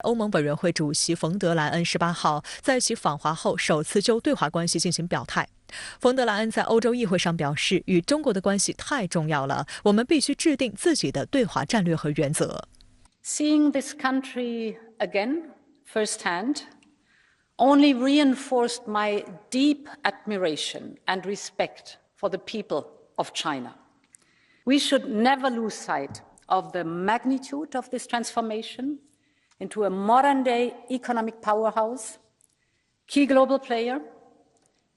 欧盟委员会主席冯德莱恩18号在其访华后首次就对华关系进行表态。冯德莱恩在欧洲议会上表示，与中国的关系太重要了，我们必须制定自己的对华战略和原则。Seeing this country again firsthand only reinforced my deep admiration and respect for the people of China. We should never lose sight of the magnitude of this transformation into a modern-day economic powerhouse, key global player,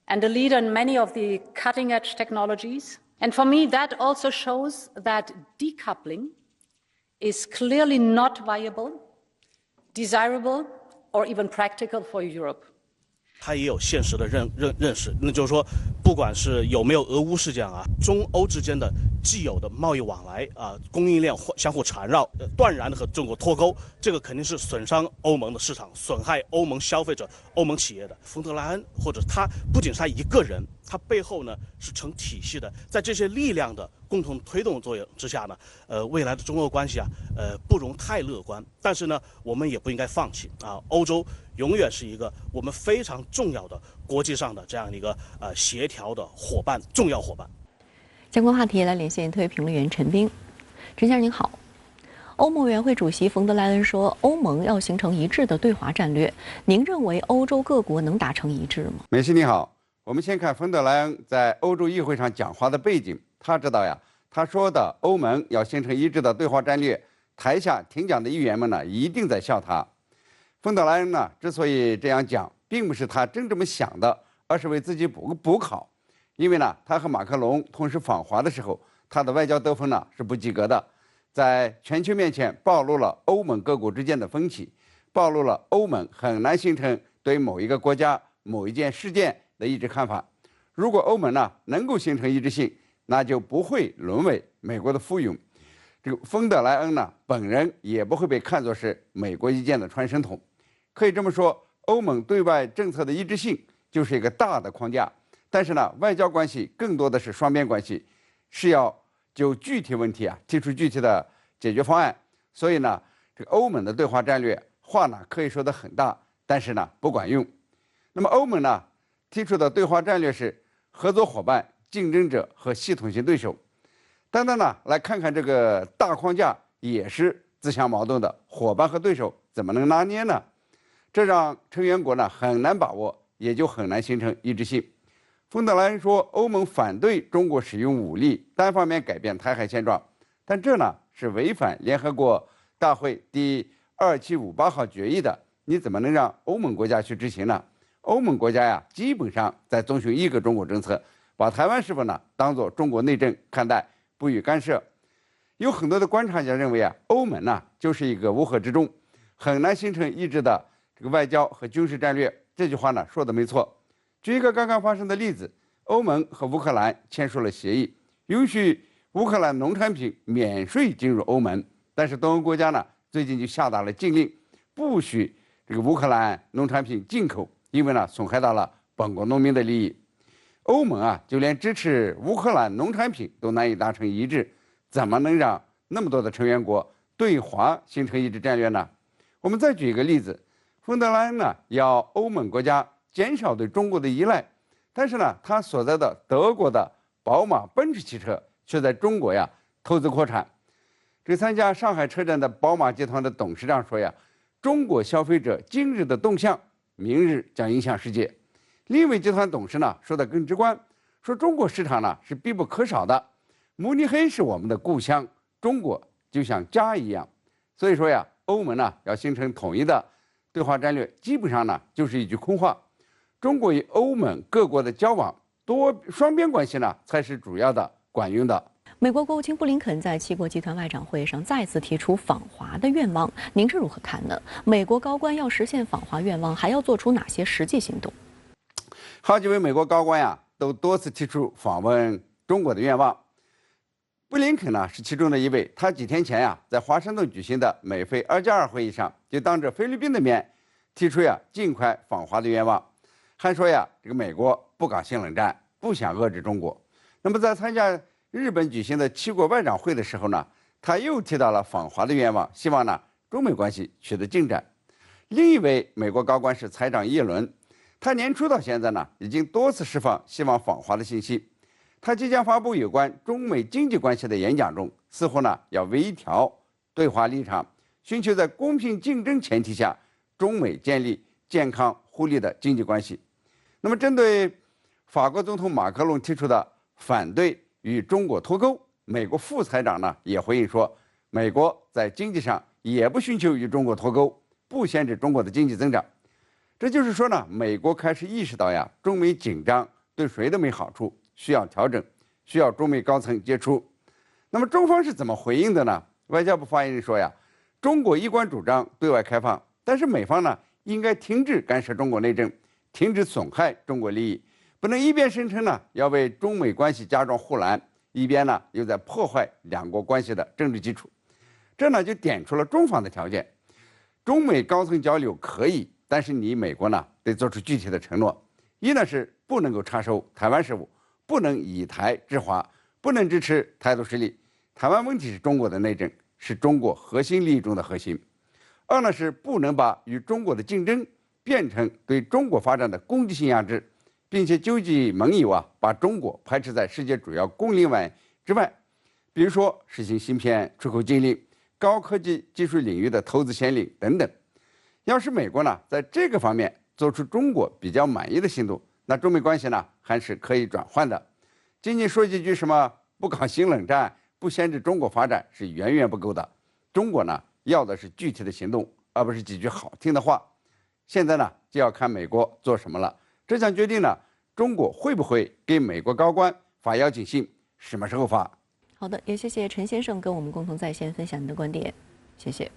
and a leader in many of the cutting-edge technologies. And for me, that also shows that decoupling is clearly not viable, desirable, or even practical for Europe. 他也有现实的认识，那就是说，不管是有没有俄乌事件啊，中欧之间的既有的贸易往来啊，供应链相互缠绕，断然的和中国脱钩，这个肯定是损伤欧盟的市场，损害欧盟消费者、欧盟企业的。冯德莱恩或者他不仅是他一个人，他背后呢是成体系的，在这些力量的共同推动作用之下呢，未来的中欧关系啊，不容太乐观。但是呢，我们也不应该放弃啊，欧洲永远是一个我们非常重要的国际上的这样的一个协调的伙伴，重要伙伴。相关话题来连线特约评论员陈斌。陈先生您好，欧盟委员会主席冯德莱恩说，欧盟要形成一致的对华战略。您认为欧洲各国能达成一致吗？梅西你好，我们先看冯德莱恩在欧洲议会上讲话的背景。他知道呀，他说的欧盟要形成一致的对华战略，台下听讲的议员们呢一定在笑他。冯德莱恩呢之所以这样讲，并不是他真这么想的，而是为自己补考。因为呢，他和马克龙同时访华的时候，他的外交得分呢是不及格的，在全球面前暴露了欧盟各国之间的分歧，暴露了欧盟很难形成对某一个国家某一件事件的一致看法。如果欧盟呢能够形成一致性，那就不会沦为美国的附庸。这个冯德莱恩呢本人也不会被看作是美国意见的传声筒。可以这么说，欧盟对外政策的一致性就是一个大的框架。但是呢，外交关系更多的是双边关系，是要就具体问题啊提出具体的解决方案。所以呢，这个欧盟的对华战略话呢可以说的很大，但是呢不管用。那么欧盟呢提出的对华战略是合作伙伴、竞争者和系统性对手。单单呢来看看这个大框架也是自相矛盾的，伙伴和对手怎么能拿捏呢？这让成员国呢很难把握，也就很难形成一致性。冯德莱恩说，欧盟反对中国使用武力，单方面改变台海现状，但这呢是违反联合国大会第2758号决议的，你怎么能让欧盟国家去执行呢？欧盟国家呀，基本上在遵循一个中国政策，把台湾事务呢当作中国内政看待，不予干涉。有很多的观察家认为啊，欧盟呢就是一个乌合之众，很难形成一致的这个外交和军事战略。这句话呢说的没错。举一个刚刚发生的例子，欧盟和乌克兰签署了协议，允许乌克兰农产品免税进入欧盟，但是东欧国家呢最近就下达了禁令，不许这个乌克兰农产品进口，因为呢损害到了本国农民的利益。欧盟啊，就连支持乌克兰农产品都难以达成一致，怎么能让那么多的成员国对华形成一致战略呢？我们再举一个例子，冯德莱恩呢要欧盟国家减少对中国的依赖，但是呢，他所在的德国的宝马、奔驰汽车却在中国呀投资扩产。这参加上海车展的宝马集团的董事长说呀，中国消费者今日的动向，明日将影响世界。另一位集团董事呢说的更直观，说中国市场呢是必不可少的，慕尼黑是我们的故乡，中国就像家一样。所以说呀，欧盟呢要形成统一的对华战略，基本上呢就是一句空话。中国与欧盟各国的交往，双边关系呢才是主要的管用的。美国国务卿布林肯在七国集团外长会上再次提出访华的愿望，您是如何看呢？美国高官要实现访华愿望，还要做出哪些实际行动？好几位美国高官呀，都多次提出访问中国的愿望。布林肯呢是其中的一位，他几天前呀，在华盛顿举行的美菲2+2会议上，就当着菲律宾的面提出呀尽快访华的愿望，还说呀这个美国不搞新冷战，不想遏制中国。那么在参加日本举行的七国外长会的时候呢，他又提到了访华的愿望，希望呢中美关系取得进展。另一位美国高官是财长耶伦，他年初到现在呢，已经多次释放希望访华的信息。他即将发布有关中美经济关系的演讲中，似乎呢要微调对华立场，寻求在公平竞争前提下，中美建立健康互利的经济关系。那么，针对法国总统马克龙提出的反对与中国脱钩，美国副财长呢也回应说，美国在经济上也不寻求与中国脱钩，不限制中国的经济增长。这就是说呢，美国开始意识到呀，中美紧张对谁都没好处，需要调整，需要中美高层接触。那么中方是怎么回应的呢？外交部发言人说呀，中国一贯主张对外开放，但是美方呢应该停止干涉中国内政，停止损害中国利益，不能一边声称呢要为中美关系加装护栏，一边呢又在破坏两国关系的政治基础。这呢就点出了中方的条件：中美高层交流可以，但是你美国呢得做出具体的承诺。一呢是不能够插手台湾事务，不能以台制华，不能支持台独势力。台湾问题是中国的内政，是中国核心利益中的核心。二呢是不能把与中国的竞争变成对中国发展的攻击性压制，并且纠集盟友啊，把中国排斥在世界主要供应链之外，比如说实行芯片出口禁令、高科技技术领域的投资限令等等。要是美国呢在这个方面做出中国比较满意的行动，那中美关系呢还是可以转换的。仅仅说几句什么不搞新冷战、不限制中国发展是远远不够的。中国呢要的是具体的行动，而不是几句好听的话。现在呢就要看美国做什么了。这项决定呢，中国会不会给美国高官发邀请信，什么时候发？好的，也谢谢陈先生跟我们共同在线分享您的观点，谢谢。